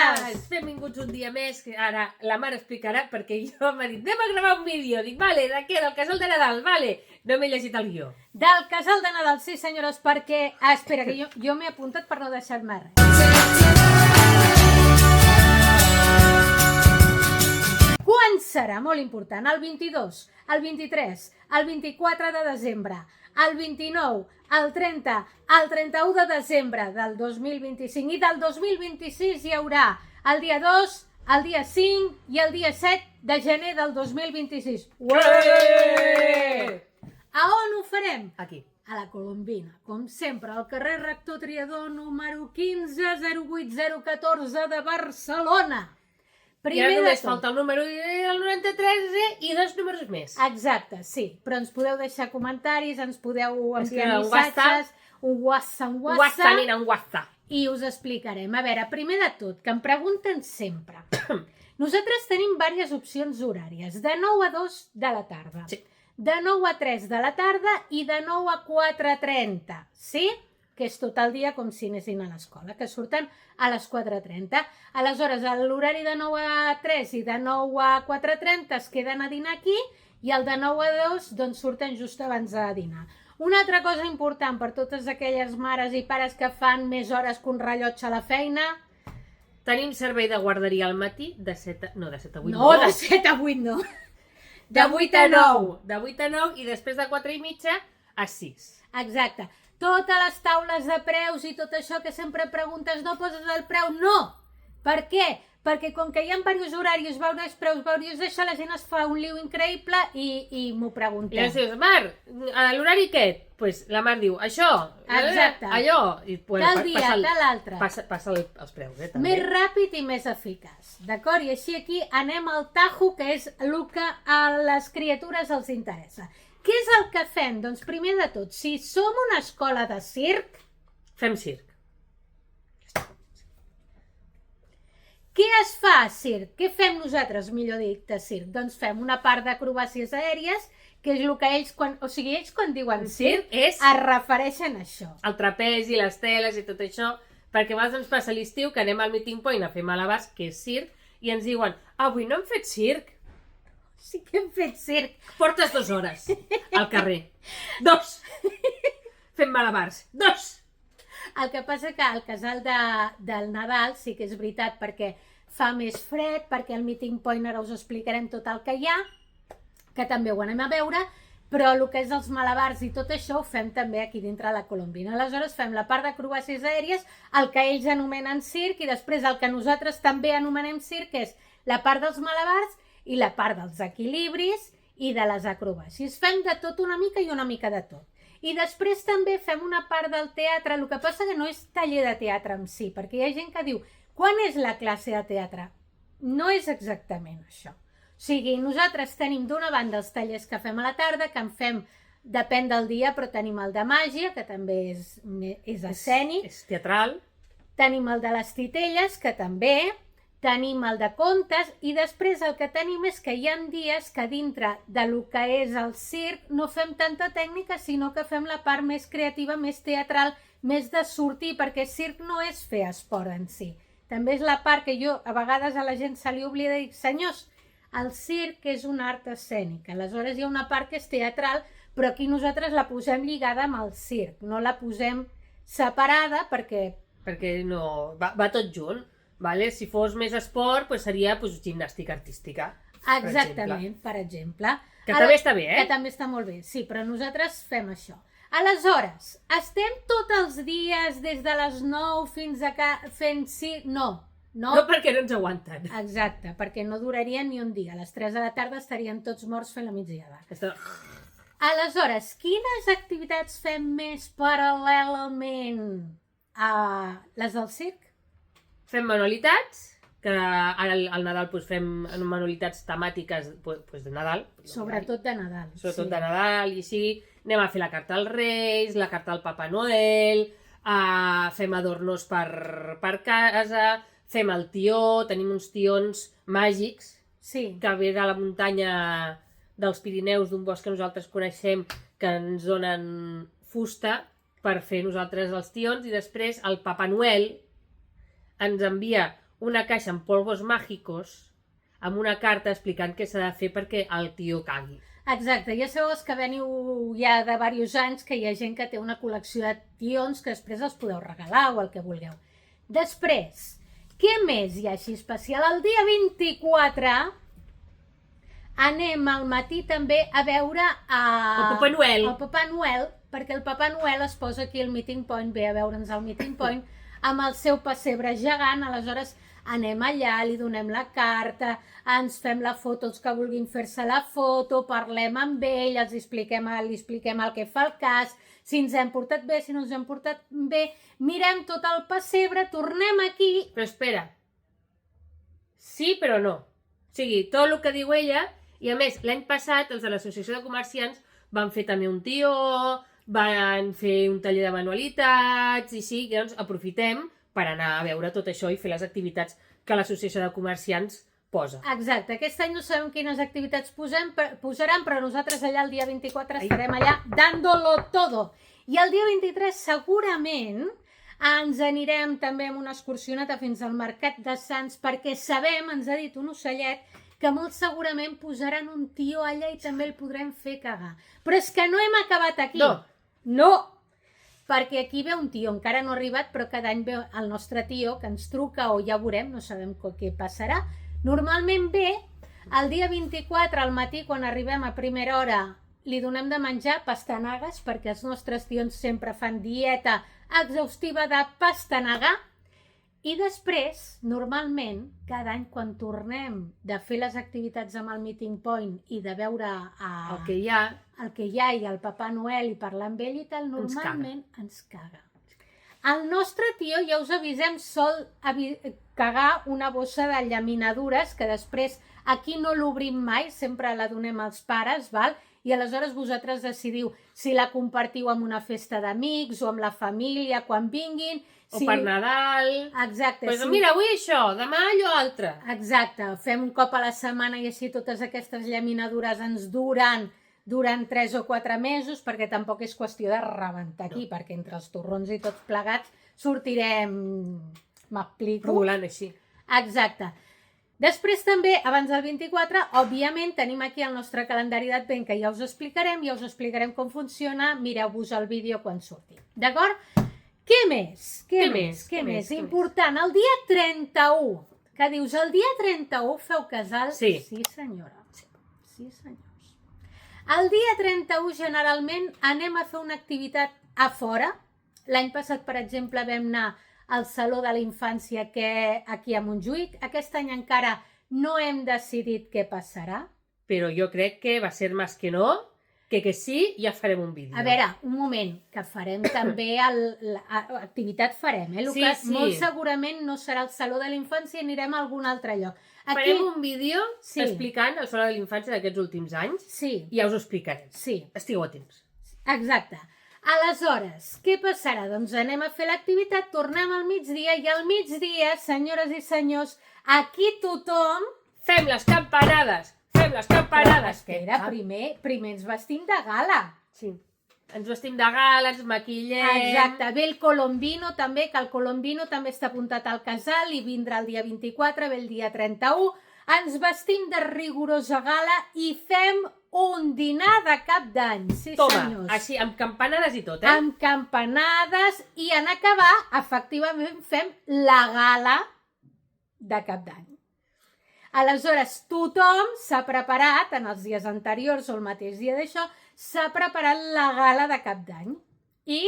Benvingudes! Benvinguts un dia més, que ara la mare explicarà, perquè jo m'ha dit, anem a gravar un vídeo. Dic, vale, de què? Del casal de Nadal, vale. No m'he llegit el guió. Del casal de Nadal, sí senyores, perquè... Ah, espera, que jo m'he apuntat per no deixar-me res. Quan serà? Molt important. El 22, el 23, el 24 de desembre, el 29, el 30, el 31 de desembre del 2025 i del 2026 hi haurà el dia 2, el dia 5 i el dia 7 de gener del 2026. Ué! A on ho farem? Aquí. A la Colombina, com sempre, al carrer Rector Triadó número 15 08014 de Barcelona. I ara només falta el número del 93 i dos números més. Exacte, sí. Però ens podeu deixar comentaris, ens podeu enviar un missatges, un WhatsApp, nina, un WhatsApp. i us explicarem. A veure, primer de tot, que em pregunten sempre. Nosaltres tenim diverses opcions horàries, de 9 a 2 de la tarda, Sí. de 9 a 3 de la tarda i de 9 a 4:30, sí? Que és tot el dia com si anessin a l'escola, que surten a les 4:30. Aleshores, l'horari de 9 a 3 i de 9 a 4:30 es queden a dinar aquí i el de 9 a 2 doncs surten just abans de dinar. Una altra cosa important per totes aquelles mares i pares que fan més hores que un rellotge a la feina... Tenim servei de guarderia al matí de 7 a... No, de 7 a 8 No, de 7 a 8 no. De 8 a 9. De 8 a 9 i després de 4 i mitja a 6. Exacte. Totes les taules de preus i tot això que sempre preguntes, no poses el preu? No! Per què? Perquè com que hi ha diversos horaris, diversos preus, diversos d'això, la gent es fa un liu increïble i m'ho I preguntem. llavors dius, Mar, l'horari aquest? Pues la Mar diu, això, Exacte. allò. I, Tal dia, tal altre. Passa els preus, també. Més ràpid i més eficaç, d'acord? I així aquí anem al tajo, que és el que a les criatures els interessa. Què és el que fem? Doncs primer de tot, si som una escola de circ, Fem circ. què es fa a circ? Què fem nosaltres, millor dit, de circ? Doncs fem una part d'acrobàcies aèries, que és el que ells, ells quan diuen circ, és es refereixen a això. el trapezi, les teles i tot això, perquè a vegades ens passa l'estiu que anem al meeting point a fer malabars, que és circ, i ens diuen, avui no hem fet circ. Sí que hem fet circ. Portes 2 hores al carrer. 2. Fent malabars. 2. El que passa que al casal del Nadal sí que és veritat, perquè fa més fred, perquè al meeting point ara us explicarem tot el que hi ha, que també ho anem a veure, però el que és els malabars i tot això ho fem també aquí dintre la Colombina. Aleshores fem la part d'acrobàcies aèries, el que ells anomenen circ, i després el que nosaltres també anomenem circ és la part dels malabars i la part dels equilibris i de les acrobàcies. Fem de tot una mica i una mica de tot. I després també fem una part del teatre, el que passa que no és taller de teatre en si, perquè hi ha gent que diu, quan és la classe de teatre? No és exactament això. O sigui, nosaltres tenim d'una banda els tallers que fem a la tarda, que en fem, depèn del dia, però tenim el de màgia, que també és escènic. És teatral. Tenim el de les titelles, que també... Tenim el de contes i després el que tenim és que hi ha dies que dintre del que és el circ no fem tanta tècnica, sinó que fem la part més creativa, més teatral, més de sortir, perquè circ no és fer esport en si. També és la part que jo a vegades a la gent se li oblida i dic, senyors, el circ és un art escènic, aleshores hi ha una part que és teatral, però aquí nosaltres la posem lligada amb el circ, no la posem separada perquè... Perquè no... Va tot junt. Vale? Si fos més esport, pues seria pues, gimnàstica artística. Exactament, per exemple. Que també està bé, Que també està molt bé, sí, però nosaltres fem això. Aleshores, estem tots els dies des de les 9 fins a fent circ? No. No perquè no ens aguanten. Exacte, perquè no durarien ni un dia. A les 3 de la tarda estarien tots morts fent la migdiada. Aleshores, quines activitats fem més paral·lelament a les del circ? Fem manualitats, que ara al Nadal pues, fem manualitats temàtiques pues, de Nadal. Sobretot de Nadal. Sobretot de Nadal, i així anem a fer la carta als Reis, la carta al Papa Noel, fem adornos per casa, fem el tió, tenim uns tions màgics, que ve de la muntanya dels Pirineus, d'un bosc que nosaltres coneixem, que ens donen fusta per fer nosaltres els tions, i després el Papa Noel ens envia una caixa amb polvos mágicos amb una carta explicant què s'ha de fer perquè el tio cagui. Exacte, ja sabeu que veniu ja de diversos anys que hi ha gent que té una col·lecció de tions que després els podeu regalar o el que vulgueu. Després, què més hi ha així especial? El dia 24 anem al matí també a veure El Papa Noel. El Papa Noel, perquè el Papa Noel es posa aquí al Meeting Point, ve a veure'ns al Meeting Point, amb el seu pessebre gegant, aleshores anem allà, li donem la carta, ens fem la foto, els que vulguin fer-se la foto, parlem amb ell, li expliquem el que fa el cas, si ens hem portat bé, si no ens hem portat bé, mirem tot el pessebre, tornem aquí... Però espera, sí però no. O sigui, tot el que diu ella, i a més, l'any passat els de l'Associació de Comerciants van fer també un tió, van fer un taller de manualitats, i sí, doncs aprofitem per anar a veure tot això i fer les activitats que l'Associació de Comerciants posa. Exacte, aquest any no sabem quines activitats posaran, però nosaltres allà el dia 24 estarem allà dándolo todo. I el dia 23 segurament ens anirem també amb una excursioneta fins al Mercat de Sants perquè sabem, ens ha dit un ocellet, que molt segurament posaran un tió allà i també el podrem fer cagar. Però és que no hem acabat aquí. No! Perquè aquí ve un tio, encara no ha arribat, però cada any ve el nostre tio, que ens truca o ja veurem, no sabem què passarà. Normalment ve el dia 24 al matí, quan arribem a primera hora, li donem de menjar pastanagues, perquè els nostres tions sempre fan dieta exhaustiva de pastanagar. I després, normalment, cada any quan tornem de fer les activitats amb el Meeting Point i de veure El que hi ha i el Papa Noel i parlar amb ell i tal, normalment ens caga. El nostre tio, ja us avisem, sol cagar una bossa de llaminadures que després aquí no l'obrim mai, sempre la donem als pares, val? I aleshores vosaltres decidiu si la compartiu amb una festa d'amics o amb la família quan vinguin. O per Nadal. Exacte. Pues mira, avui això, demà allò altre. Exacte, fem un cop a la setmana i així totes aquestes llaminadures ens duran durant 3 o 4 mesos, perquè tampoc és qüestió de rebentar aquí, perquè entre els torrons i tots plegats sortirem... M'explico? Rodolant així. Exacte. Després també, abans del 24, òbviament tenim aquí el nostre calendari d'advent, que ja us explicarem com funciona, mireu-vos el vídeo quan surti. D'acord? Què més? Important, el dia 31, que dius, el dia 31 feu casal? Sí. Sí, senyora. Sí, senyors. El dia 31 generalment anem a fer una activitat a fora. L'any passat, per exemple, vam anar al Saló de la Infància aquí a Montjuïc. Aquest any encara no hem decidit què passarà. Però jo crec que va ser més que no, que sí, ja farem un vídeo. A veure, un moment, que farem també activitat farem, el que molt segurament no serà el Saló de la Infància, anirem a algun altre lloc. Farem un vídeo explicant el Saló de la Infància d'aquests últims anys i ja us ho explicarem. Estigueu atents. Exacte. Aleshores, què passarà? Doncs anem a fer l'activitat, tornem al migdia i al migdia, senyores i senyors, aquí tothom... Fem les campanades! Fem les campanades! Espera, primer ens vestim de gala. Sí. Ens vestim de gala, ens maquillem... Exacte, ve el Colombino també, que el Colombino també està apuntat al casal i vindrà el dia 24, ve el dia 31. Ens vestim de rigorosa gala i fem un dinar de cap d'any, sí senyors. Així, amb campanades i tot, eh? Amb campanades i en acabar, efectivament, fem la gala de cap d'any. Aleshores, tothom s'ha preparat, en els dies anteriors o el mateix dia d'això, s'ha preparat la gala de cap d'any. I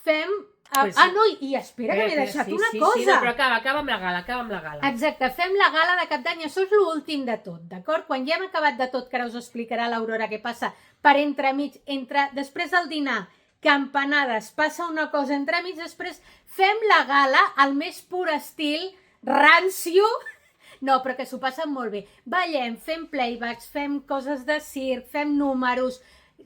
fem... i espera, que m'he deixat una cosa. Sí, però acaba amb la gala. Exacte, fem la gala de cap d'any, això és l'últim de tot, d'acord? Quan ja hem acabat de tot, que ara us explicarà l'Aurora què passa per entremig, després del dinar, campanades, passa una cosa entremig, després fem la gala al més pur estil rancio. No, però que s'ho passen molt bé. Ballem, fem playbacks, fem coses de circ, fem números.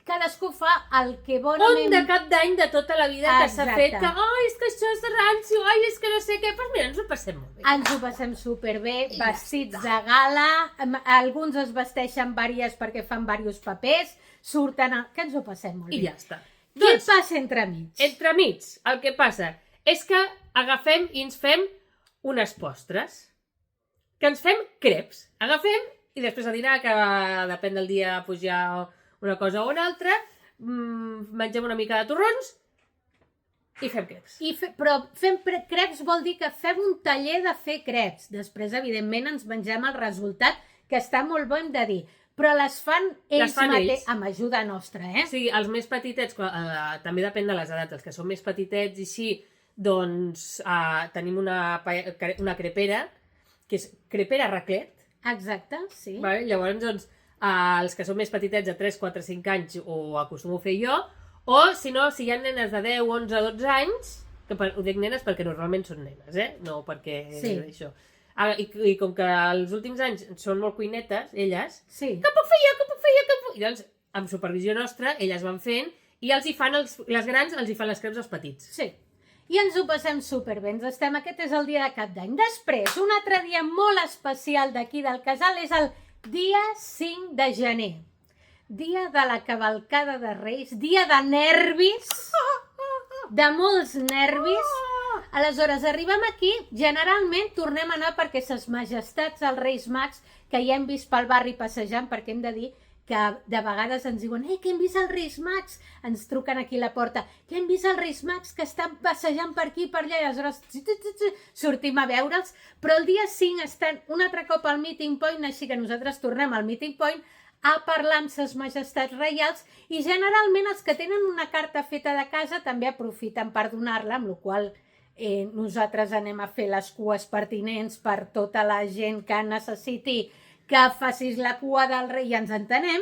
Cadascú fa el que bonament... Un de cap d'any de tota la vida que s'ha fet, que és que això és rancio, és que no sé què, doncs mira, ens ho passem molt bé. Ens ho passem superbé, vestits de gala, alguns es vesteixen vàries perquè fan diversos papers, surten... Que ens ho passem molt bé. I ja està. Què passa entremig? Entremig, el que passa és que agafem i ens fem unes postres. que ens fem creps. Agafem i després a dinar, que depèn del dia, doncs hi ha una cosa o una altra, mengem una mica de torrons i fem creps. Però fem creps vol dir que fem un taller de fer creps. Després, evidentment, ens mengem el resultat, que està molt bo, hem de dir. Però les fan ells mateixos, amb ajuda nostra, eh? Sí, els més petitets, també depèn de les edats. Els que són més petitets i així, doncs tenim una crepera, que és crepera raclet. Exacte, sí. Vale? Llavors, doncs, els que són més petitets de 3, 4, 5 anys ho acostumo a fer jo, o si no, si hi ha nenes de 10, 11, 12 anys, que ho dic nenes perquè normalment són nenes, no perquè això. I com que els últims anys són molt cuinetes, elles, que puc fer jo, que puc fer jo, que puc... I doncs, amb supervisió nostra, elles van fent, i els hi fan les grans els hi fan les creps als petits. Sí. I ens ho passem superbé. Aquest és el dia de Cap d'Any. Després, un altre dia molt especial d'aquí del casal és el dia 5 de gener. Dia de la cavalcada de Reis, dia de nervis, de molts nervis. Aleshores, arribem aquí, generalment tornem a anar perquè ses majestats, els Reis Mags, que ja hem vist pel barri passejant, perquè hem de dir que de vegades ens diuen que hem vist els Reis Mags, ens truquen aquí a la porta, que hem vist els Reis Mags que estan passejant per aquí i per allà, i aleshores sortim a veure'ls, però el dia 5 estan un altre cop al Meeting Point, així que nosaltres tornem al Meeting Point a parlar amb ses majestats reials, i generalment els que tenen una carta feta de casa també aprofiten per donar-la, amb la qual nosaltres anem a fer les cues pertinents per tota la gent que necessiti que facis la cua del rei i ens entenem,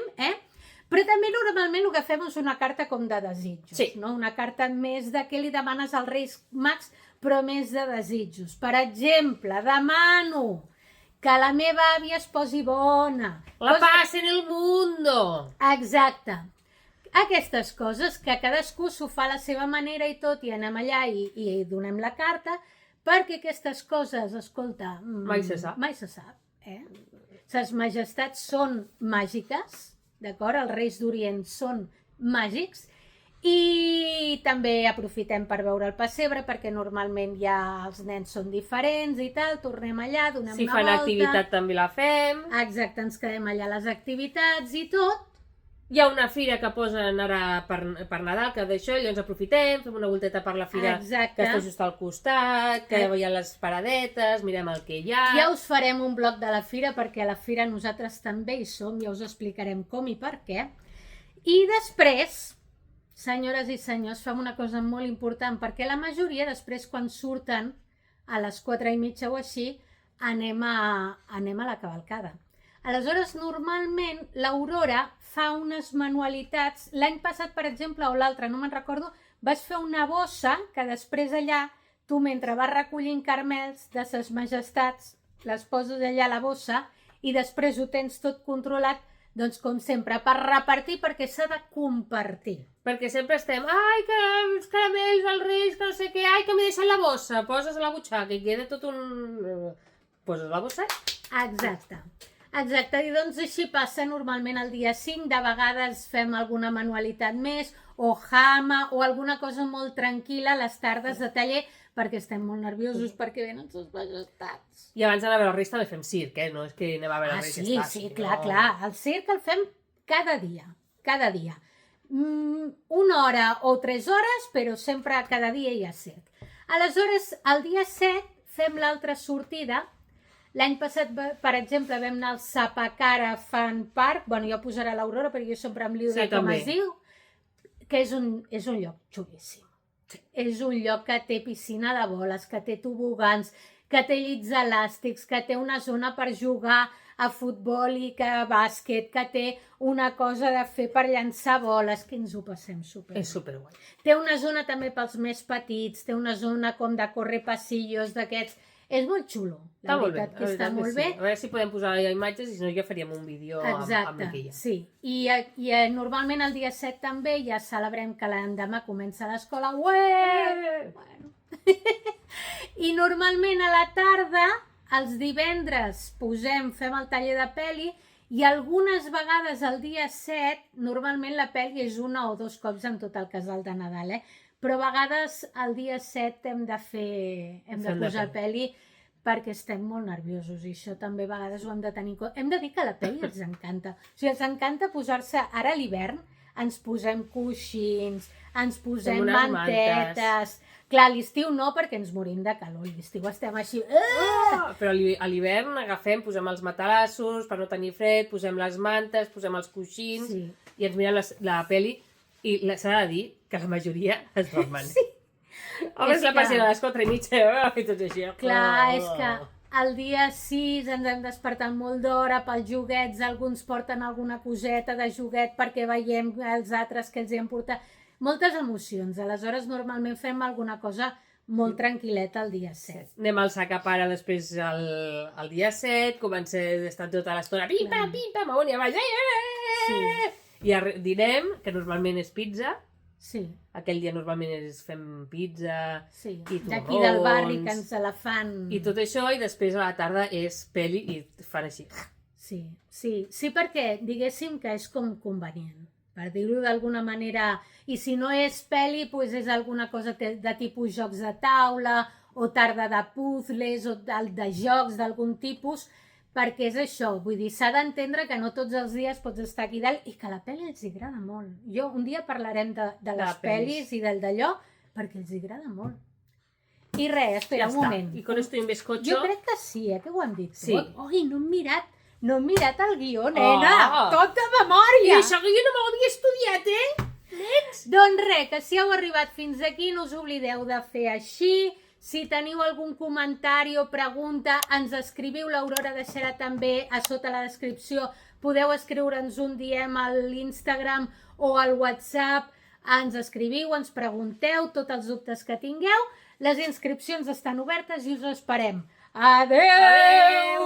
Però també normalment el que fem és una carta com de desitjos, no? Una carta més de què li demanes als Reis Mags, però més de desitjos. Per exemple, demano que la meva àvia es posi bona. La paz en el mundo! Exacte. Aquestes coses que cadascú s'ho fa a la seva manera i tot, i anem allà i donem la carta, perquè aquestes coses, escolta... Mai se sap. Mai se sap, Ses majestats són màgiques, d'acord? Els reis d'Orient són màgics, i també aprofitem per veure el pessebre, perquè normalment ja els nens són diferents i tal, tornem allà, donem una volta... Si fan activitat també la fem. Exacte, ens quedem allà a les activitats i tot. Hi ha una fira que posen ara per Nadal, que d'això, llavors aprofitem, fem una volteta per la fira que està just al costat, que hi ha les paradetes, mirem el que hi ha... Ja us farem un bloc de la fira, perquè a la fira nosaltres també hi som, ja us explicarem com i per què. I després, senyores i senyors, fem una cosa molt important, perquè la majoria després quan surten a les 4:30 o així, anem a la cavalcada. Aleshores, normalment, l'Aurora fa unes manualitats. L'any passat, per exemple, o l'altre, no me'n recordo, vas fer una bossa que després allà, tu mentre vas recollint carmels de ses majestats, les poses allà a la bossa i després ho tens tot controlat, doncs com sempre, per repartir, perquè s'ha de compartir. Perquè sempre estem, ai, que els caramels, els reis, que no sé què, ai, que m'he deixat la bossa, poses a la butxaca i queda tot un... Poses la bossa? Exacte. Exacte, i doncs així passa normalment el dia 5, de vegades fem alguna manualitat més, o jama, o alguna cosa molt tranquil·la a les tardes de taller, perquè estem molt nerviosos perquè venen ses majestats. I abans d'anar a veure els reis també fem circ, no és que anem a veure els reis. Sí, clar, el circ el fem cada dia. Una hora o 3 hores, però sempre cada dia hi ha circ. Aleshores, el dia 7 fem l'altra sortida. L'any passat, per exemple, vam anar al Sapacara Fan Park, bueno, jo posaré l'Aurora, perquè jo sempre em liuro com es diu, que és un lloc xulíssim. És un lloc que té piscina de boles, que té tobogans, que té llits elàstics, que té una zona per jugar a futbol i a bàsquet, que té una cosa de fer per llançar boles, que ens ho passem superguai. És superguai. Té una zona també pels més petits, té una zona com de córrer passillos d'aquests. És molt xulo, la veritat que està molt bé. A veure si podem posar imatges i si no ja faríem un vídeo amb el que hi ha. Sí. I normalment el dia 7 també ja celebrem que l'endemà comença l'escola. Ué! Bueno. I normalment a la tarda, els divendres, fem el taller de peli i algunes vegades el dia 7, normalment la peli és 1 o 2 cops en tot el casal de Nadal, però a vegades el dia 7 hem de posar peli perquè estem molt nerviosos i això també a vegades ho hem de tenir en compte. Hem de dir que a la pel·li els encanta. O sigui, els encanta posar-se... Ara a l'hivern ens posem coixins, ens posem mantetes... Clar, a l'estiu no, perquè ens morim de calor. A l'estiu estem així... Però a l'hivern posem els matalassos per no tenir fred, posem les mantes, posem els coixins i ens mirem la pel·li i s'ha de dir que la majoria es dormen. Sí. Home, la passin a les 4:30 i tot així. Clar, és que el dia 6 ens hem despertat molt d'hora pels joguets, alguns porten alguna coseta de joguet perquè veiem els altres que els hi han portat... Moltes emocions, aleshores normalment fem alguna cosa molt tranquil·leta el dia 7. Anem al sac a pare després el dia 7, comencem a estar tota l'estona pim-pam, pim-pam, amunt i avall, i dinem, que normalment és pizza. Sí. Aquell dia normalment fem pizza i torrons. D'aquí del barri que ens la fan. I tot això, i després a la tarda és pel·li i fan així. Sí, perquè diguéssim que és com convenient, per dir-ho d'alguna manera. I si no és pel·li, doncs és alguna cosa de tipus jocs de taula o tarda de puzzles o de jocs d'algun tipus, perquè és això, vull dir, s'ha d'entendre que no tots els dies pots estar aquí dalt i que la pel·li els agrada molt. Un dia parlarem de les pel·lis i del d'allò, perquè els agrada molt. I res, espera un moment. I con esto en bizcocho... Jo crec que sí, que ho hem dit tot. Oi, no hem mirat el guió, nena, tot de memòria. I això que jo no m'ho havia estudiat, Doncs res, que si heu arribat fins aquí no us oblideu de fer així. Si teniu algun comentari o pregunta, ens escriviu, l'Aurora deixarà també a sota la descripció. Podeu escriure'ns un DM a l'Instagram o al WhatsApp, ens escriviu, ens pregunteu tots els dubtes que tingueu. Les inscripcions estan obertes i us esperem. Adeu!